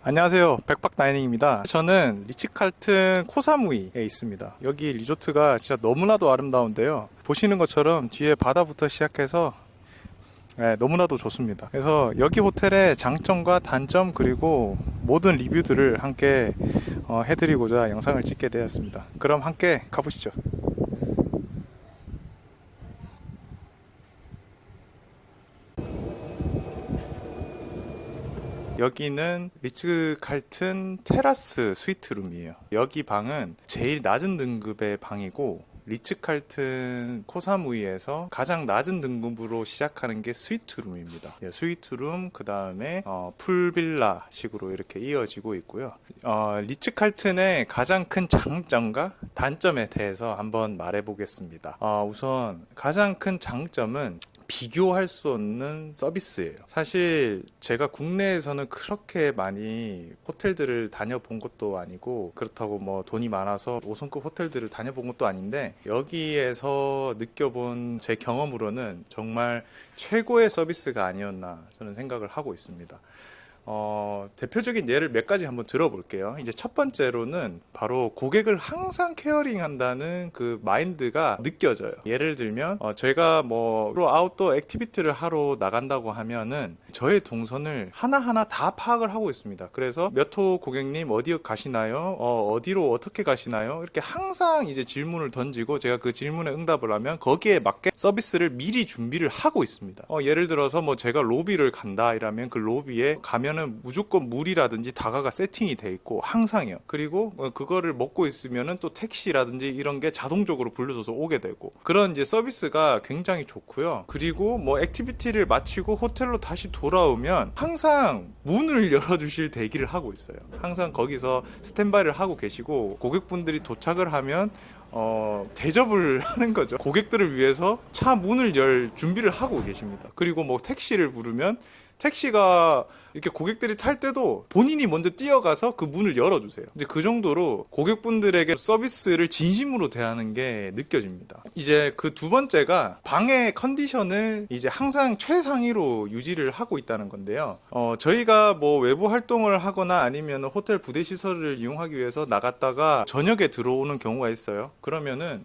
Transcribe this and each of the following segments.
안녕하세요. 백박다이닝입니다. 저는 리츠칼튼 코사무이에 있습니다. 여기 리조트가 진짜 너무나도 아름다운데요. 보시는 것처럼 뒤에 바다부터 시작해서 너무나도 좋습니다. 그래서 여기 호텔의 장점과 단점 그리고 모든 리뷰들을 함께 해드리고자 영상을 찍게 되었습니다. 그럼 함께 가보시죠. 여기는 리츠칼튼 테라스 스위트룸이에요. 여기 방은 제일 낮은 등급의 방이고 리츠칼튼 코사무이에서 가장 낮은 등급으로 시작하는 게 스위트룸입니다. 스위트룸 그 다음에 풀빌라 식으로 이렇게 이어지고 있고요. 리츠칼튼의 가장 큰 장점과 단점에 대해서 한번 말해 보겠습니다. 우선 가장 큰 장점은 비교할 수 없는 서비스예요. 사실 제가 국내에서는 그렇게 많이 호텔들을 다녀본 것도 아니고 그렇다고 뭐 돈이 많아서 5성급 호텔들을 다녀본 것도 아닌데 여기에서 느껴본 제 경험으로는 정말 최고의 서비스가 아니었나 저는 생각을 하고 있습니다. 대표적인 예를 몇 가지 한번 들어볼게요. 이제 첫 번째로는 바로 고객을 항상 케어링한다는 그 마인드가 느껴져요. 예를 들면 제가 뭐 아웃도어 액티비티를 하러 나간다고 하면은 저의 동선을 하나하나 다 파악을 하고 있습니다. 그래서 몇 호 고객님 어디 가시나요? 어디로 어떻게 가시나요? 이렇게 항상 이제 질문을 던지고 제가 그 질문에 응답을 하면 거기에 맞게 서비스를 미리 준비를 하고 있습니다. 예를 들어서 뭐 제가 로비를 간다 이러면 그 로비에 가면은 무조건 물이라든지 다가가 세팅이 돼 있고 항상이요. 그리고 그거를 먹고 있으면은 또 택시라든지 이런 게 자동적으로 불러줘서 오게 되고 그런 이제 서비스가 굉장히 좋고요. 그리고 뭐 액티비티를 마치고 호텔로 다시 돌아오면 항상 문을 열어주실 대기를 하고 있어요. 항상 거기서 스탠바이를 하고 계시고 고객분들이 도착을 하면 대접을 하는 거죠. 고객들을 위해서 차 문을 열 준비를 하고 계십니다. 그리고 뭐 택시를 부르면 택시가 이렇게 고객들이 탈 때도 본인이 먼저 뛰어가서 그 문을 열어주세요. 이제 그 정도로 고객분들에게 서비스를 진심으로 대하는 게 느껴집니다. 이제 그 두 번째가 방의 컨디션을 이제 항상 최상위로 유지를 하고 있다는 건데요. 저희가 뭐 외부 활동을 하거나 아니면 호텔 부대 시설을 이용하기 위해서 나갔다가 저녁에 들어오는 경우가 있어요. 그러면은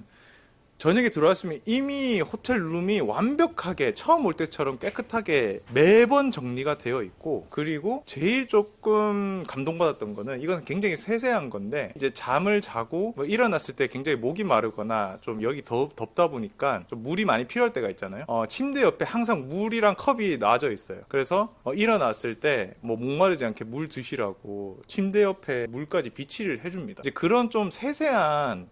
저녁에 들어왔으면 이미 호텔 룸이 완벽하게 처음 올 때처럼 깨끗하게 매번 정리가 되어 있고, 그리고 제일 조금 감동받았던 거는 이건 굉장히 세세한 건데 이제 잠을 자고 뭐 일어났을 때 굉장히 목이 마르거나 좀 여기 덥다 보니까 좀 물이 많이 필요할 때가 있잖아요. 침대 옆에 항상 물이랑 컵이 놔져 있어요. 그래서 일어났을 때 뭐 목마르지 않게 물 드시라고 침대 옆에 물까지 비치를 해줍니다. 이제 그런 좀 세세한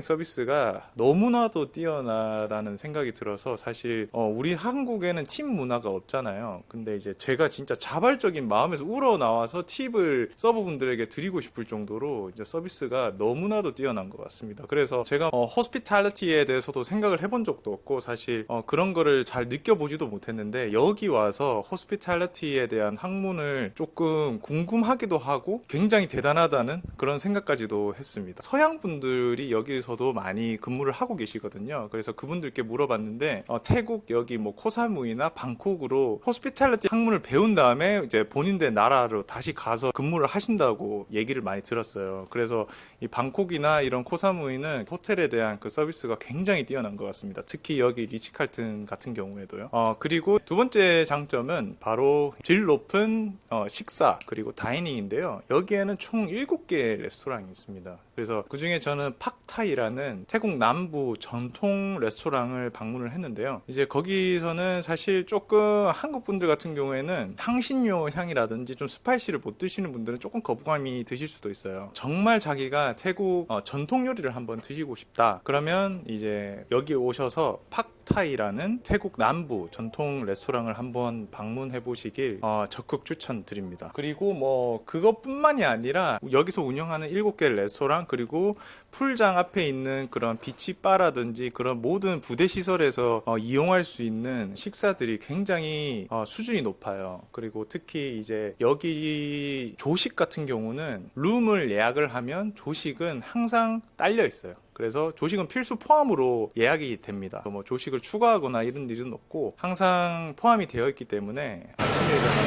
서비스가 너무나도 뛰어나다는 생각이 들어서 사실 우리 한국에는 팁 문화가 없잖아요. 근데 이제 제가 진짜 자발적인 마음에서 우러나와서 팁을 서버분들에게 드리고 싶을 정도로 이제 서비스가 너무나도 뛰어난 것 같습니다. 그래서 제가 호스피탈리티에 대해서도 생각을 해본 적도 없고 사실 그런 거를 잘 느껴보지도 못했는데 여기 와서 호스피탈리티에 대한 학문을 조금 궁금하기도 하고 굉장히 대단하다는 그런 생각까지도 했습니다. 서양 분들이 여기서도 많이 근무를 하고 계시거든요. 그래서 그분들께 물어봤는데 태국 여기 뭐 코사무이나 방콕으로 호스피탈리티 학문을 배운 다음에 이제 본인들 나라로 다시 가서 근무를 하신다고 얘기를 많이 들었어요. 그래서 이 방콕이나 이런 코사무이는 호텔에 대한 그 서비스가 굉장히 뛰어난 것 같습니다. 특히 여기 리츠칼튼 같은 경우에도요. 그리고 두 번째 장점은 바로 질 높은 식사 그리고 다이닝인데요. 여기에는 총 7개의 레스토랑이 있습니다. 그래서 그 중에 저는 팍타이라는 태국 남부 전통 레스토랑을 방문을 했는데요. 이제 거기서는 사실 조금 한국 분들 같은 경우에는 향신료 향이라든지 좀 스파이시를 못 드시는 분들은 조금 거부감이 드실 수도 있어요. 정말 자기가 태국 전통 요리를 한번 드시고 싶다. 그러면 이제 여기 오셔서 팍타이라는 태국 남부 전통 레스토랑을 한번 방문해 보시길 적극 추천드립니다. 그리고 뭐 그것뿐만이 아니라 여기서 운영하는 7개 레스토랑 그리고 풀장 앞에 있는 그런 비치바라든지 그런 모든 부대 시설에서 이용할 수 있는 식사들이 굉장히 수준이 높아요. 그리고 특히 이제 여기 조식 같은 경우는 룸을 예약을 하면 조식은 항상 딸려 있어요. 그래서 조식은 필수 포함으로 예약이 됩니다. 뭐 조식을 추가하거나 이런 일은 없고 항상 포함이 되어 있기 때문에 아침에 일어나서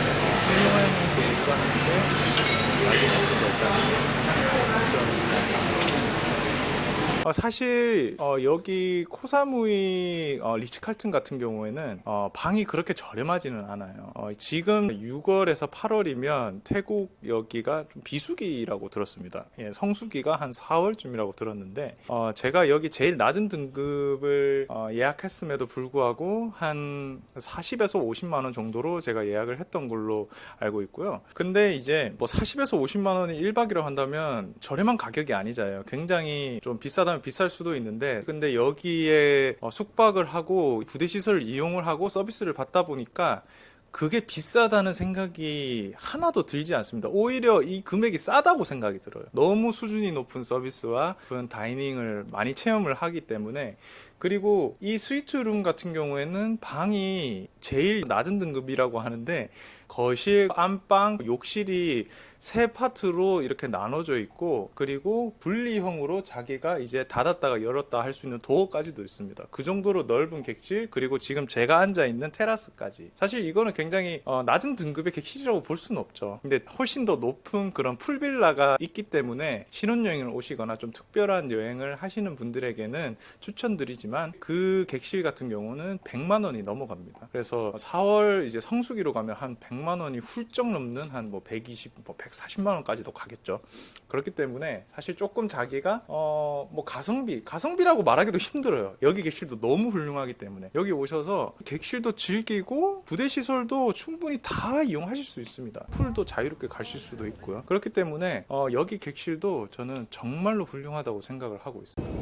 훌륭한 조식과 함께 낮에 먹을 수 있다는 게 가장 큰 장점입니다. 사실 여기 코사무이 리츠칼튼 같은 경우에는 방이 그렇게 저렴하지는 않아요. 지금 6월에서 8월이면 태국 여기가 좀 비수기라고 들었습니다. 예, 성수기가 한 4월쯤이라고 들었는데 제가 여기 제일 낮은 등급을 예약했음에도 불구하고 한 40에서 50만 원 정도로 제가 예약을 했던 걸로 알고 있고요. 근데 이제 뭐 40에서 50만 원이 1박이라고 한다면 저렴한 가격이 아니잖아요. 굉장히 좀 비싸다 비쌀 수도 있는데 근데 여기에 숙박을 하고 부대 시설을 이용을 하고 서비스를 받다 보니까 그게 비싸다는 생각이 하나도 들지 않습니다. 오히려 이 금액이 싸다고 생각이 들어요. 너무 수준이 높은 서비스와 그런 다이닝을 많이 체험을 하기 때문에. 그리고 이 스위트룸 같은 경우에는 방이 제일 낮은 등급이라고 하는데 거실, 안방, 욕실이 세 파트로 이렇게 나눠져 있고 그리고 분리형으로 자기가 이제 닫았다가 열었다 할 수 있는 도어까지도 있습니다. 그 정도로 넓은 객실, 그리고 지금 제가 앉아 있는 테라스까지. 사실 이거는 굉장히 낮은 등급의 객실이라고 볼 수는 없죠. 근데 훨씬 더 높은 그런 풀빌라가 있기 때문에 신혼여행을 오시거나 좀 특별한 여행을 하시는 분들에게는 추천드리지만 그 객실 같은 경우는 100만 원이 넘어갑니다. 그래서 4월 이제 성수기로 가면 한 100만 원이 훌쩍 넘는 한 뭐 120, 뭐 140만 원까지도 가겠죠. 그렇기 때문에 사실 조금 자기가 뭐 가성비라고 말하기도 힘들어요. 여기 객실도 너무 훌륭하기 때문에 여기 오셔서 객실도 즐기고 부대 시설도 충분히 다 이용하실 수 있습니다. 풀도 자유롭게 가실 수도 있고요. 그렇기 때문에 여기 객실도 저는 정말로 훌륭하다고 생각을 하고 있습니다.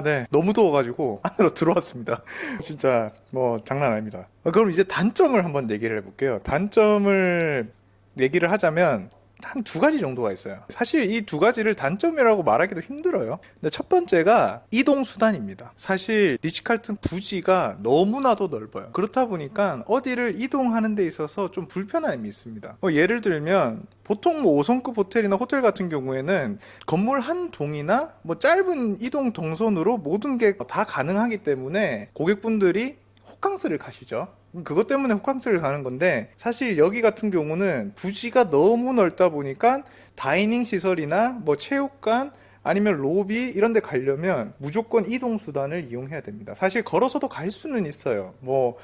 네. 너무 더워가지고 안으로 들어왔습니다. 진짜 뭐 장난 아닙니다. 그럼 이제 단점을 한번 얘기를 해볼게요. 단점을 얘기를 하자면 한 두 가지 정도가 있어요. 사실 이 두 가지를 단점이라고 말하기도 힘들어요. 근데 첫 번째가 이동 수단입니다. 사실 리츠칼튼 부지가 너무나도 넓어요. 그렇다 보니까 어디를 이동하는 데 있어서 좀 불편함이 있습니다. 예를 들면 보통 뭐 5성급 호텔이나 호텔 같은 경우에는 건물 한 동이나 뭐 짧은 이동 동선으로 모든 게 다 가능하기 때문에 고객분들이 호캉스를 가시죠. 그것 때문에 호캉스를 가는 건데 사실 여기 같은 경우는 부지가 너무 넓다 보니까 다이닝 시설이나 뭐 체육관 아니면 로비 이런 데 가려면 무조건 이동 수단을 이용해야 됩니다. 사실 걸어서도 갈 수는 있어요. 뭐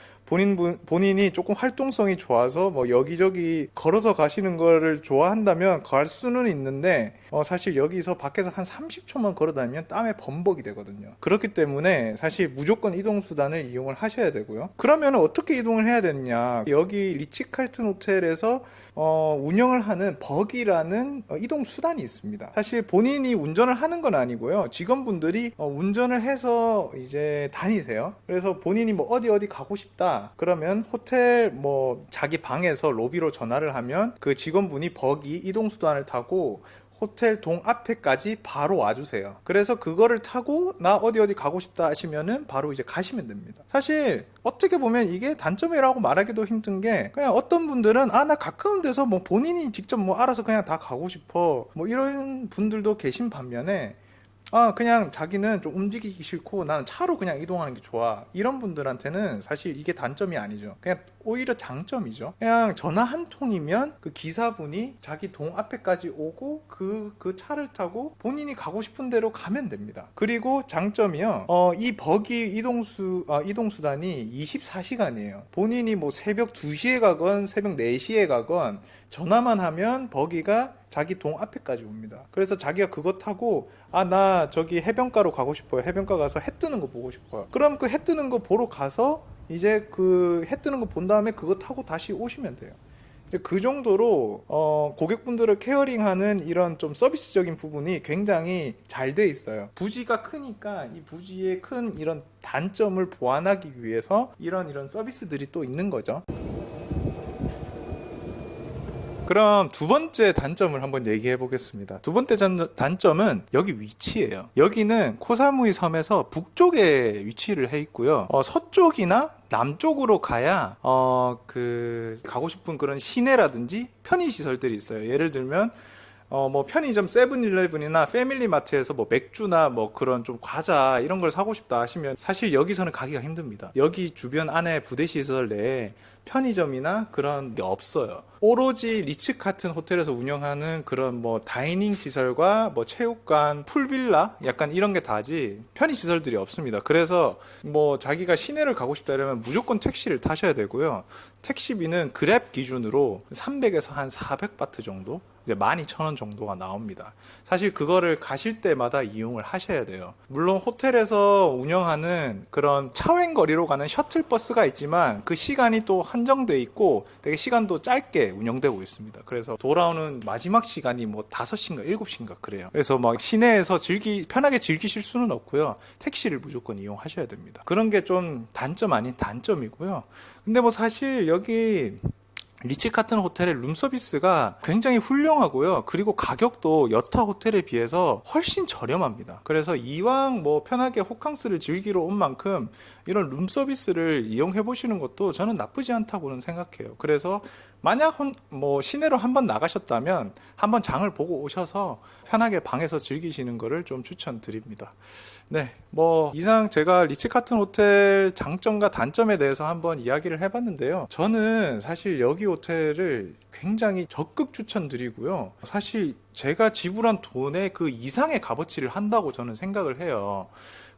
본인이 조금 활동성이 좋아서 뭐 여기저기 걸어서 가시는 거를 좋아한다면 갈 수는 있는데 사실 여기서 밖에서 한 30초만 걸어 다니면 땀에 범벅이 되거든요. 그렇기 때문에 사실 무조건 이동 수단을 이용을 하셔야 되고요. 그러면 어떻게 이동을 해야 되느냐? 여기 리츠칼튼 호텔에서 운영을 하는 버기라는 이동 수단이 있습니다. 사실 본인이 운전을 하는 건 아니고요. 직원분들이 운전을 해서 이제 다니세요. 그래서 본인이 뭐 어디 가고 싶다. 그러면 호텔 뭐 자기 방에서 로비로 전화를 하면 그 직원분이 버기 이동 수단을 타고 호텔 동 앞에까지 바로 와주세요. 그래서 그거를 타고 나 어디 가고 싶다 하시면은 바로 이제 가시면 됩니다. 사실 어떻게 보면 이게 단점이라고 말하기도 힘든 게 그냥 어떤 분들은 나 가까운 데서 뭐 본인이 직접 뭐 알아서 그냥 다 가고 싶어 뭐 이런 분들도 계신 반면에 그냥 자기는 좀 움직이기 싫고 나는 차로 그냥 이동하는 게 좋아. 이런 분들한테는 사실 이게 단점이 아니죠. 그냥 오히려 장점이죠. 그냥 전화 한 통이면 그 기사분이 자기 동 앞에까지 오고 그 차를 타고 본인이 가고 싶은 데로 가면 됩니다. 그리고 장점이요. 이 버기 이동수단이 24시간이에요. 본인이 뭐 새벽 2시에 가건 새벽 4시에 가건 전화만 하면 버기가 자기 동 앞에까지 옵니다. 그래서 자기가 그거 타고 나 저기 해변가로 가고 싶어요. 해변가 가서 해 뜨는 거 보고 싶어요. 그럼 그 해 뜨는 거 보러 가서 이제 그 해 뜨는 거 본 다음에 그거 타고 다시 오시면 돼요. 그 정도로 고객분들을 케어링하는 이런 좀 서비스적인 부분이 굉장히 잘 돼 있어요. 부지가 크니까 이 부지의 큰 이런 단점을 보완하기 위해서 이런 서비스들이 또 있는 거죠. 그럼 두 번째 단점을 한번 얘기해 보겠습니다. 두 번째 단점은 여기 위치예요. 여기는 코사무이 섬에서 북쪽에 위치를 해 있고요. 서쪽이나 남쪽으로 가야 가고 싶은 그런 시내라든지 편의 시설들이 있어요. 예를 들면 뭐 편의점 세븐일레븐이나 패밀리마트에서 뭐 맥주나 뭐 그런 좀 과자 이런 걸 사고 싶다 하시면 사실 여기서는 가기가 힘듭니다. 여기 주변 안에 부대 시설 내에 편의점이나 그런 게 없어요. 오로지 리츠카튼 호텔에서 운영하는 그런 뭐 다이닝 시설과 뭐 체육관, 풀빌라 약간 이런 게 다지 편의 시설들이 없습니다. 그래서 뭐 자기가 시내를 가고 싶다 이러면 무조건 택시를 타셔야 되고요. 택시비는 그랩 기준으로 300에서 한 400바트 정도, 이제 12,000원 정도가 나옵니다. 사실 그거를 가실 때마다 이용을 하셔야 돼요. 물론 호텔에서 운영하는 그런 차횡거리로 가는 셔틀버스가 있지만 그 시간이 또 한정돼 있고 되게 시간도 짧게 운영되고 있습니다. 그래서 돌아오는 마지막 시간이 뭐 5시인가 7시인가 그래요. 그래서 막 시내에서 편하게 즐기실 수는 없고요. 택시를 무조건 이용하셔야 됩니다. 그런 게 좀 단점 아닌 단점이고요. 근데 뭐 사실 여기 리츠카튼 호텔의 룸서비스가 굉장히 훌륭하고요. 그리고 가격도 여타 호텔에 비해서 훨씬 저렴합니다. 그래서 이왕 뭐 편하게 호캉스를 즐기러 온 만큼 이런 룸서비스를 이용해 보시는 것도 저는 나쁘지 않다고는 생각해요. 그래서 만약 뭐 시내로 한번 나가셨다면 한번 장을 보고 오셔서 편하게 방에서 즐기시는 거를 좀 추천드립니다. 네, 뭐 이상 제가 리츠카튼 호텔 장점과 단점에 대해서 한번 이야기를 해봤는데요. 저는 사실 여기 호텔을 굉장히 적극 추천드리고요. 사실 제가 지불한 돈의 그 이상의 값어치를 한다고 저는 생각을 해요.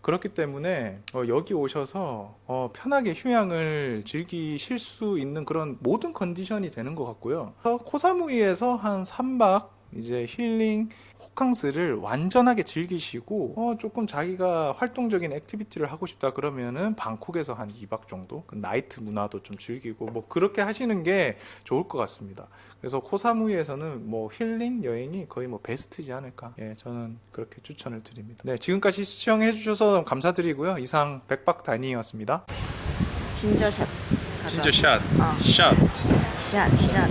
그렇기 때문에 여기 오셔서 편하게 휴양을 즐기실 수 있는 그런 모든 컨디션이 되는 것 같고요. 코사무이에서 한 3박 이제 힐링 호캉스를 완전하게 즐기시고 조금 자기가 활동적인 액티비티를 하고 싶다 그러면은 방콕에서 한 2박 정도 그 나이트 문화도 좀 즐기고 뭐 그렇게 하시는 게 좋을 것 같습니다. 그래서 코사무이에서는 뭐 힐링 여행이 거의 뭐 베스트지 않을까, 예, 저는 그렇게 추천을 드립니다. 네, 지금까지 시청해 주셔서 감사드리고요. 이상 백박 다니였습니다. 진저 샷. 진짜 샷. 샷.